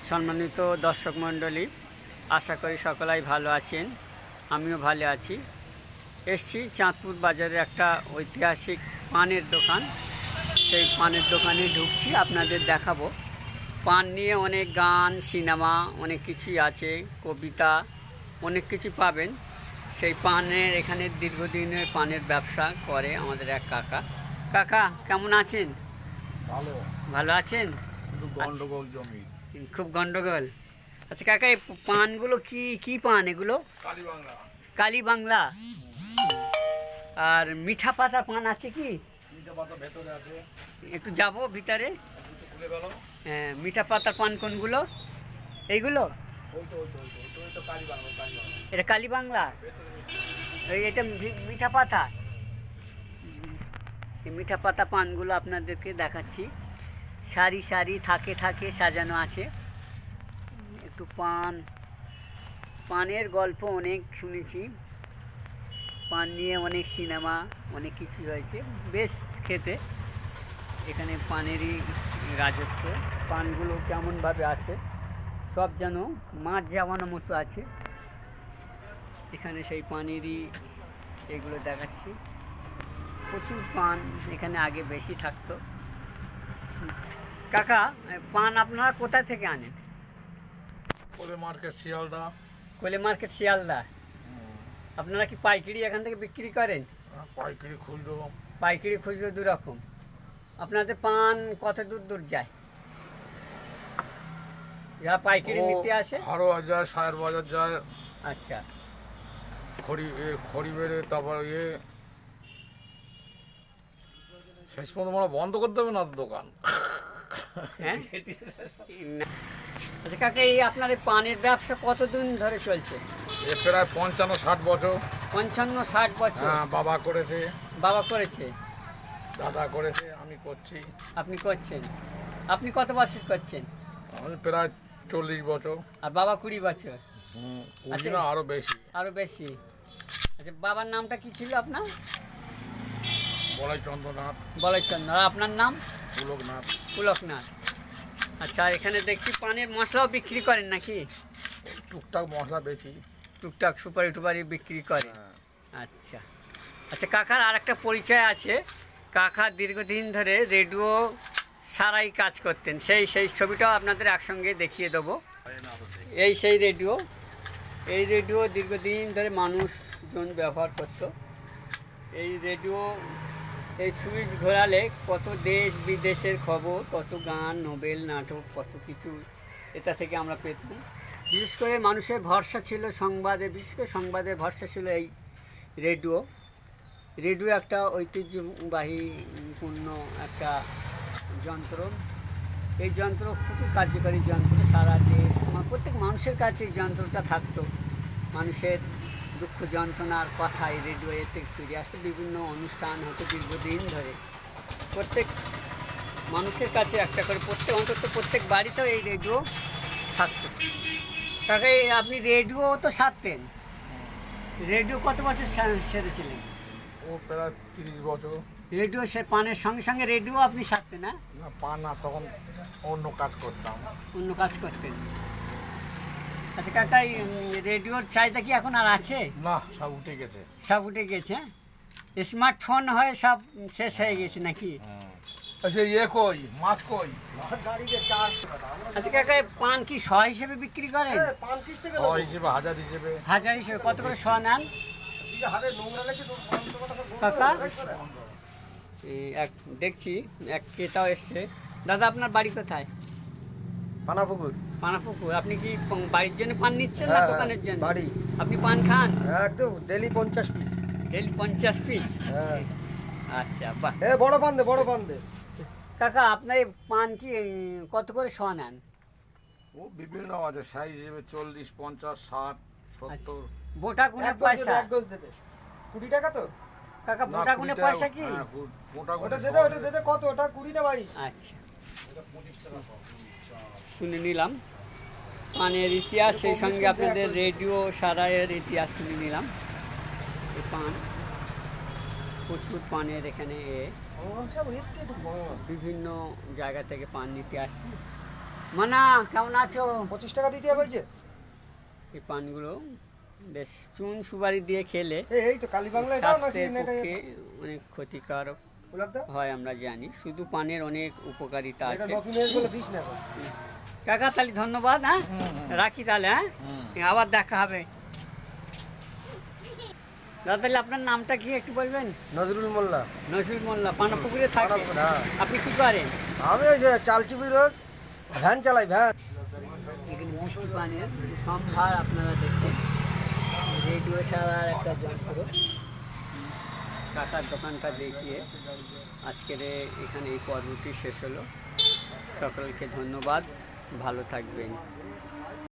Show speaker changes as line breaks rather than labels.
সম্মানিত দর্শক মণ্ডলী, আশা করি সকলেই ভালো আছেন। আমিও ভালো আছি। এসছি চাঁদপুর বাজারে একটা ঐতিহাসিক পানের দোকান। সেই পানের দোকানে ঢুকছি, আপনাদের দেখাবো। পান নিয়ে অনেক গান, সিনেমা, অনেক কিছুই আছে, কবিতা, অনেক কিছু পাবেন। সেই পানের এখানে দীর্ঘদিনের পানের ব্যবসা করে আমাদের এক কাকা। কাকা কেমন আছেন?
ভালো।
ভালো আছেন?
গন্ডগোল জমি,
খুব গন্ডগোল। আচ্ছা কাকা, এই পানগুলো কি কি পান এগুলো?
কালীবাংলা।
কালী বাংলা। আর মিঠা পাতা পান আছে কি?
মিঠা পাতা ভেতরে আছে,
একটু যাব ভিতরে।
একটু খুলে গেল।
হ্যাঁ, মিঠা পাতার পান কোনগুলো? এইগুলো?
ওই তো কালীবাংলা, কালীবাংলা।
এটা কালী বাংলা।
ভেতরে
এটা মিঠা পাতা। এই মিঠা পাতা পানগুলো আপনাদেরকে দেখাচ্ছি। সারি সারি থাকে থাকে সাজানো আছে। একটু পানের গল্প অনেক শুনেছি। পান নিয়ে অনেক সিনেমা, অনেক কিছু হয়েছে, বেশ খেতে। এখানে পানেরই রাজত্ব। পানগুলো কেমনভাবে আছে সব যেন মাছ জামানোর মতো আছে। এখানে সেই পানেরই এগুলো দেখাচ্ছি। প্রচুর পান এখানে আগে বেশি থাকতো। কাকা, পান আপনারা কোথা থেকে আনেন?
কোলে মার্কেট, শিয়ালদা।
কোলে মার্কেট, শিয়ালদা। আপনারা কি পাইকারি এখান থেকে বিক্রি করেন?
পাইকারি, খুচরো।
পাইকারি খুচরো দু রকম। আপনাদের পান কত দূর দূর যায়? যারা পাইকারি নিতে আসে?
হারোয়া যায়, সায়ের বাজার যায়,
আচ্ছা।
খড়ি বেড়ে, তারপর শেষ পর্যন্ত আমরা বন্ধ করতে হবে না তো দোকান।
হ্যাঁ। না। আচ্ছা কাকা, এই আপনার এই পানের ব্যবসা কতদিন ধরে চলছে?
এ প্রায় 55-60 বছর।
55-60 বছর?
হ্যাঁ, বাবা করেছে,
বাবা করেছে,
দাদা করেছে, আমি করছি।
আপনি করছেন। আপনি কত বছর করছেন?
আমি প্রায় 40 বছর।
আর বাবা 20 বছর? আচ্ছা।
না, আরো বেশি।
আরও বেশি। আচ্ছা, বাবার নামটা কি ছিল আপনার?
বলাই চন্দ্রনাথ।
বলাইচন্দ্র। আর আপনার নাম?
পুলকনাথ।
পুলকনাথ। আচ্ছা, এখানে দেখছি পানের মশলাও বিক্রি করেন নাকি?
টুকটাক মশলা বেশি।
টুকটাক সুপারি টুপারি বিক্রি করে?
হ্যাঁ।
আচ্ছা আচ্ছা। কাকার আর একটা পরিচয় আছে। কাকা দীর্ঘদিন ধরে রেডিও সারাই কাজ করতেন। সেই ছবিটাও আপনাদের একসঙ্গে দেখিয়ে দেবো। সেই রেডিও। এই রেডিও দীর্ঘদিন ধরে মানুষজন ব্যবহার করত। এই রেডিও, এই সুইচ ঘোরালে কত দেশ বিদেশের খবর, কত গান, নোবেল, নাটক, কত কিছু এটা থেকে আমরা পেতাম। বিশেষ করে মানুষের ভরসা ছিল সংবাদে, বিশেষ করে সংবাদের ভরসা ছিল এই রেডিও। রেডিও একটা ঐতিহ্যবাহী পূর্ণ একটা যন্ত্র। এই যন্ত্র খুবই কার্যকারী যন্ত্র। সারা দেশ, প্রত্যেক মানুষের কাছে এই যন্ত্রটা থাকতো। মানুষের দুঃখ যন্ত্রণার কথা এই রেডিও এতে ফিরে আসতো। বিভিন্ন অনুষ্ঠান হতো দীর্ঘদিন ধরে। প্রত্যেক মানুষের কাছে একটা করে, অন্তত প্রত্যেক বাড়িতেও এই রেডিও থাকতো। কাকা, আপনি রেডিও তো সারতেন। রেডিও কত বছর সেরেছিলেন?
ও প্রায় 30 বছর।
রেডিও সে পানের সঙ্গে সঙ্গে রেডিও আপনি সারতেন? না,
না, পান না, তখন অন্য কাজ করতাম।
অন্য কাজ করতেন। আচ্ছা কাকা, রেডিওর চাহিদা কি এখন আর আছে?
না, সব উঠে গেছে।
সব উঠে গেছে। স্মার্টফোন হয়ে সব শেষ হয়ে গেছে নাকি?
আচ্ছা, কই মাছ কই?
আচ্ছা কাকা, পান কি শ হিসেবে বিক্রি করেন?
হিসেবে, হাজার হিসেবে।
হাজার হিসেবে কত করে শ নেন কাকা? দেখছি এক ক্রেতাও এসছে। দাদা, আপনার বাড়ি কোথায়?
পানাপুকুর।
পানাপুকুর। আপনি কি বাড়ির জন্য পান নিচ্ছেন না
হ্যাঁ,
দোকানের জন্য?
বাড়ি।
আপনি পান খান?
একদম ডেলি 50 পিস।
Daily 50 piece?
হ্যাঁ।
আচ্ছা, বাহ।
বড় পান দে, বড় পান দে।
কাকা, আপনার এই পান কি কত করে শ নেন?
ও বিভিন্ন আছে সাইজ হিসেবে, 40, 50, 60, 70।
বোটা গুনে পয়সা?
এক গোজ দে দে। 20 টাকা তো?
কাকা, বোটা গুনে পয়সা কি?
ওটা দে দে, ওটা দে দে। কত ওটা? 20 না 22?
আচ্ছা, শুনে নিলাম পানের ইতিহাস, সেই সঙ্গে আপনাদের রেডিও সারাইয়ের ইতিহাস শুনে নিলাম। এই পান, প্রচুর পানের এখানে বিভিন্ন জায়গা থেকে পান নিতে আসছি। মানা কেমন আছো?
25 টাকা দিতে হবে যে।
এই পানগুলো বেশ চুন সুপারি দিয়ে খেলে
এই তো কালী বাংলা এটাও নাকি
স্বাস্থ্যের
না এটা
পক্ষে অনেক ক্ষতিকারক
গোলাপদা?
হয় আমরা জানি, শুধু পানের অনেক উপকারিতা
এটা
আছে।
নতুন এসে দিস না এখন।
কাকা তাহলে ধন্যবাদ, হ্যাঁ রাখি তাহলে, হ্যাঁ আবার দেখা হবে। দাদা তাহলে আপনার নামটা কি একটু বলবেন?
নজরুল মোল্লা।
নজরুল মোল্লা, পানাপুকুরে থাকে।
পানাপুকুর, হ্যাঁ।
আপনি কি করেন?
আমি ওই যে চালচিবি রোজ ভ্যান চালাই, ভ্যান।
এখানে মিষ্টি পানের সম্ভার আপনারা দেখছেন। রেডিও ছাড়ার একটা যন্ত্র। কাকার দোকানটা দেখিয়ে আজকের এখানে এই পর্বটি শেষ হলো। সকলকে ধন্যবাদ, ভালো থাকবেন।